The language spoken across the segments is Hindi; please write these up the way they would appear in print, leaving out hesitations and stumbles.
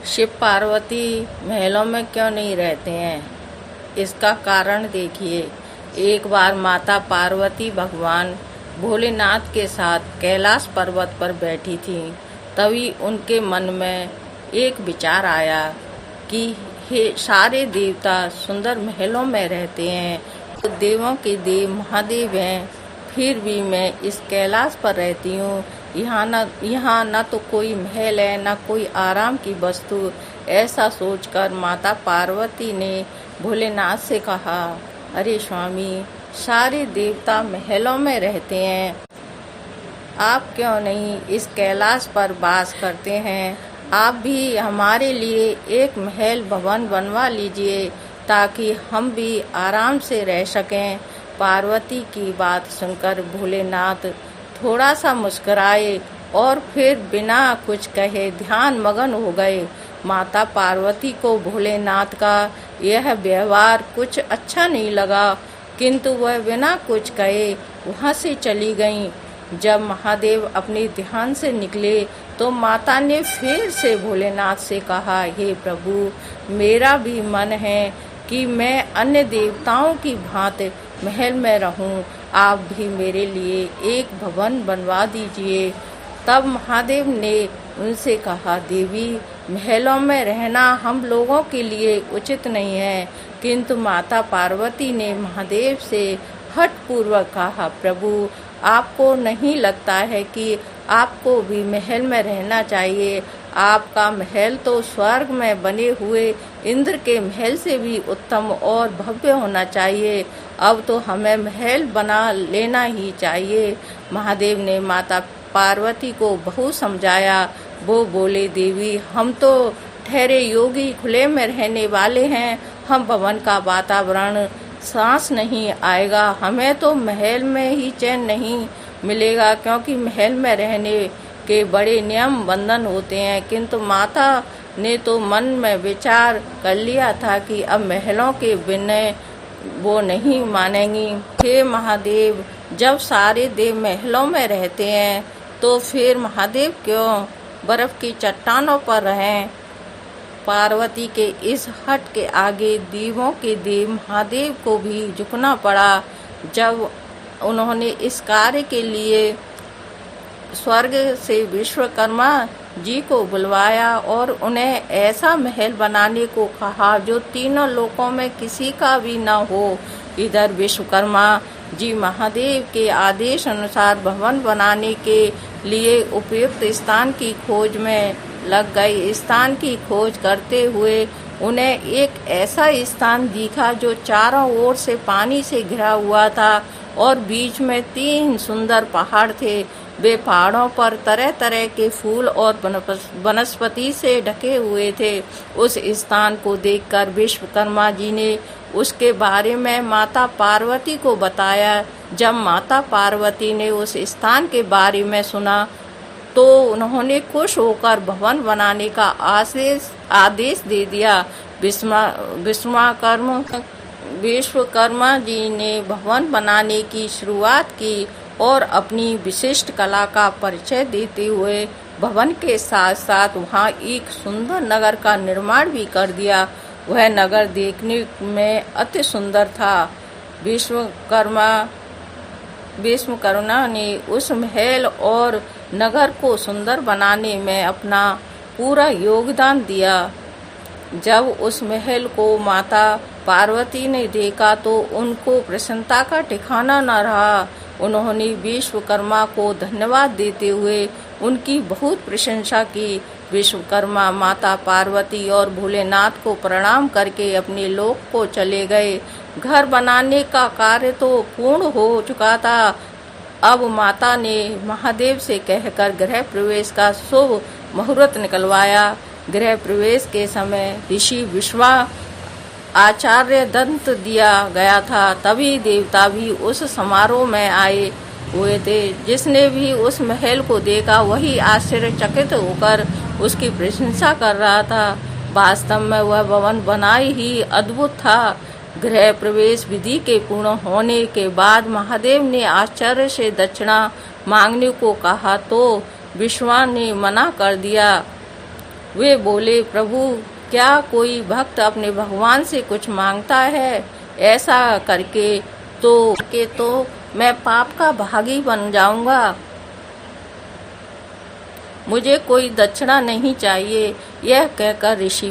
शिव पार्वती महलों में क्यों नहीं रहते हैं? इसका कारण देखिए। एक बार माता पार्वती भगवान भोलेनाथ के साथ कैलाश पर्वत पर बैठी थी। तभी उनके मन में एक विचार आया कि हे सारे देवता सुंदर महलों में रहते हैं, तो देवों के देव महादेव हैं, फिर भी मैं इस कैलाश पर रहती हूँ। यहाँ न तो कोई महल है, न कोई आराम की वस्तु। ऐसा सोचकर माता पार्वती ने भोलेनाथ से कहा, अरे स्वामी, सारे देवता महलों में रहते हैं, आप क्यों नहीं इस कैलाश पर वास करते हैं? आप भी हमारे लिए एक महल भवन बनवा लीजिए ताकि हम भी आराम से रह सकें। पार्वती की बात सुनकर भोलेनाथ थोड़ा सा मुस्कुराए और फिर बिना कुछ कहे ध्यान मगन हो गए। माता पार्वती को भोलेनाथ का यह व्यवहार कुछ अच्छा नहीं लगा, किंतु वह बिना कुछ कहे वहां से चली गईं। जब महादेव अपने ध्यान से निकले तो माता ने फिर से भोलेनाथ से कहा, हे प्रभु, मेरा भी मन है कि मैं अन्य देवताओं की भांति महल में रहूं, आप भी मेरे लिए एक भवन बनवा दीजिए। तब महादेव ने उनसे कहा, देवी, महलों में रहना हम लोगों के लिए उचित नहीं है। किंतु माता पार्वती ने महादेव से हठ पूर्वक कहा, प्रभु, आपको नहीं लगता है कि आपको भी महल में रहना चाहिए? आपका महल तो स्वर्ग में बने हुए इंद्र के महल से भी उत्तम और भव्य होना चाहिए। अब तो हमें महल बना लेना ही चाहिए। महादेव ने माता पार्वती को बहुत समझाया। वो बोले, देवी, हम तो ठहरे योगी, खुले में रहने वाले हैं, हम भवन का वातावरण सांस नहीं आएगा, हमें तो महल में ही चैन नहीं मिलेगा, क्योंकि महल में रहने के बड़े नियम बंधन होते हैं। किंतु माता ने तो मन में विचार कर लिया था कि अब महलों के बिना वो नहीं मानेंगी। हे महादेव, जब सारे देव महलों में रहते हैं तो फिर महादेव क्यों बर्फ की चट्टानों पर रहें? पार्वती के इस हट के आगे देवों के देव महादेव को भी झुकना पड़ा। जब उन्होंने इस कार्य के लिए स्वर्ग से विश्वकर्मा जी को बुलवाया और उन्हें ऐसा महल बनाने को कहा जो तीनों लोकों में किसी का भी न हो। इधर विश्वकर्मा जी महादेव के आदेश अनुसार भवन बनाने के लिए उपयुक्त स्थान की खोज में लग गए। स्थान की खोज करते हुए उन्हें एक ऐसा स्थान दिखा जो चारों ओर से पानी से घिरा हुआ था और बीच में 3 सुंदर पहाड़ थे। वे पहाड़ों पर तरह तरह के फूल और वनस्पति से ढके हुए थे। उस स्थान को देखकर विश्वकर्मा जी ने उसके बारे में माता पार्वती को बताया। जब माता पार्वती ने उस स्थान के बारे में सुना तो उन्होंने खुश होकर भवन बनाने का आदेश दे दिया। विश्वकर्मा जी ने भवन बनाने की शुरुआत की और अपनी विशिष्ट कला का परिचय देते हुए भवन के साथ साथ वहां एक सुंदर नगर का निर्माण भी कर दिया। वह नगर देखने में अति सुंदर था। विश्वकर्मा ने उस महल और नगर को सुंदर बनाने में अपना पूरा योगदान दिया। जब उस महल को माता पार्वती ने देखा तो उनको प्रसन्नता का ठिकाना न रहा। उन्होंने विश्वकर्मा को धन्यवाद देते हुए उनकी बहुत प्रशंसा की। विश्वकर्मा माता पार्वती और भोलेनाथ को प्रणाम करके अपने लोक को चले गए। घर बनाने का कार्य तो पूर्ण हो चुका था। अब माता ने महादेव से कहकर गृह प्रवेश का शुभ मुहूर्त निकलवाया। गृह प्रवेश के समय ऋषि विश्वा आचार्य दंत दिया गया था। तभी देवता भी उस समारोह में आए हुए थे। जिसने भी उस महल को देखा वही आश्चर्यचकित होकर उसकी प्रशंसा कर रहा था। वास्तव में वह भवन बनाई ही अद्भुत था। गृह प्रवेश विधि के पूर्ण होने के बाद महादेव ने आश्चर्य से दक्षिणा मांगने को कहा तो विश्वा ने मना कर दिया। वे बोले, प्रभु क्या कोई भक्त अपने भगवान से कुछ मांगता है? ऐसा करके तो मैं पाप का भागी बन जाऊंगा। मुझे कोई दक्षिणा नहीं चाहिए। यह कहकर ऋषि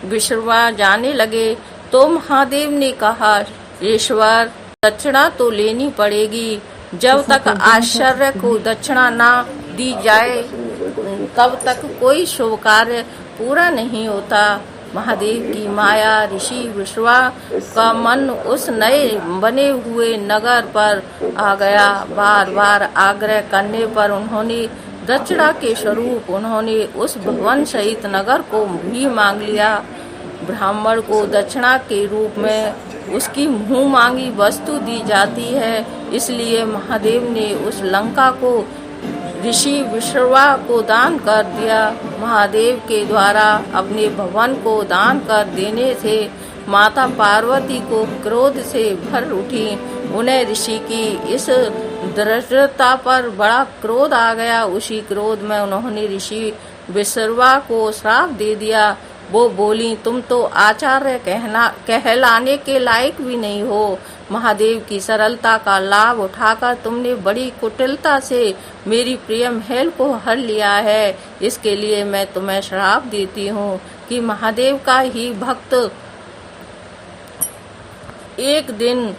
विश्रवा जाने लगे तो महादेव ने कहा, ईश्वर, दक्षिणा तो लेनी पड़ेगी। जब तक आश्चर्य को दक्षिणा ना दी जाए तब तक कोई शुभ कार्य पूरा नहीं होता। महादेव की माया ऋषि विश्वा का मन उस नए बने हुए नगर पर आ गया। बार बार आग्रह करने पर उन्होंने दक्षिणा के स्वरूप उन्होंने उस भवन सहित नगर को भी मांग लिया। ब्राह्मण को दक्षिणा के रूप में उसकी मुंह मांगी वस्तु दी जाती है, इसलिए महादेव ने उस लंका को ऋषि विश्रवा को दान कर दिया। महादेव के द्वारा अपने भवन को दान कर देने से माता पार्वती को क्रोध से भर उठी। उन्हें ऋषि की इस दृढ़ता पर बड़ा क्रोध आ गया। उसी क्रोध में उन्होंने ऋषि विश्रवा को श्राप दे दिया। वो बोली, तुम तो आचार्य कहलाने के लायक भी नहीं हो। महादेव की सरलता का लाभ उठाकर तुमने बड़ी कुटिलता से मेरी प्रिय महल को हर लिया है। इसके लिए मैं तुम्हें श्राप देती हूँ कि महादेव का ही भक्त एक दिन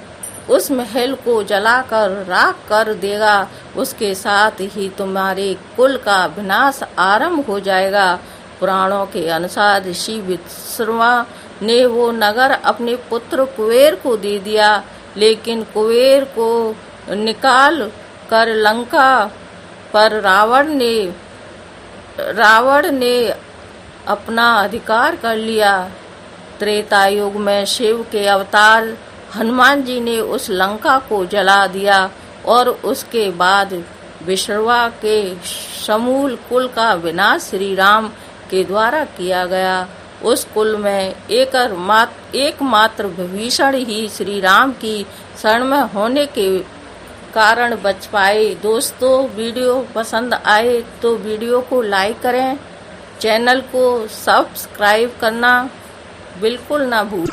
उस महल को जलाकर राख कर देगा। उसके साथ ही तुम्हारे कुल का विनाश आरंभ हो जाएगा। पुराणों के अनुसार ऋषि विश्रवा ने वो नगर अपने पुत्र कुबेर को दे दिया, लेकिन कुबेर को निकाल कर लंका पर रावण ने अपना अधिकार कर लिया। त्रेता युग में शिव के अवतार हनुमान जी ने उस लंका को जला दिया और उसके बाद विश्रवा के समूल कुल का विनाश श्री राम के द्वारा किया गया। उस कुल में एकमात्र विभीषण ही श्री राम की शरण में होने के कारण बच पाए। दोस्तों, वीडियो पसंद आए तो वीडियो को लाइक करें, चैनल को सब्सक्राइब करना बिल्कुल ना भूलें।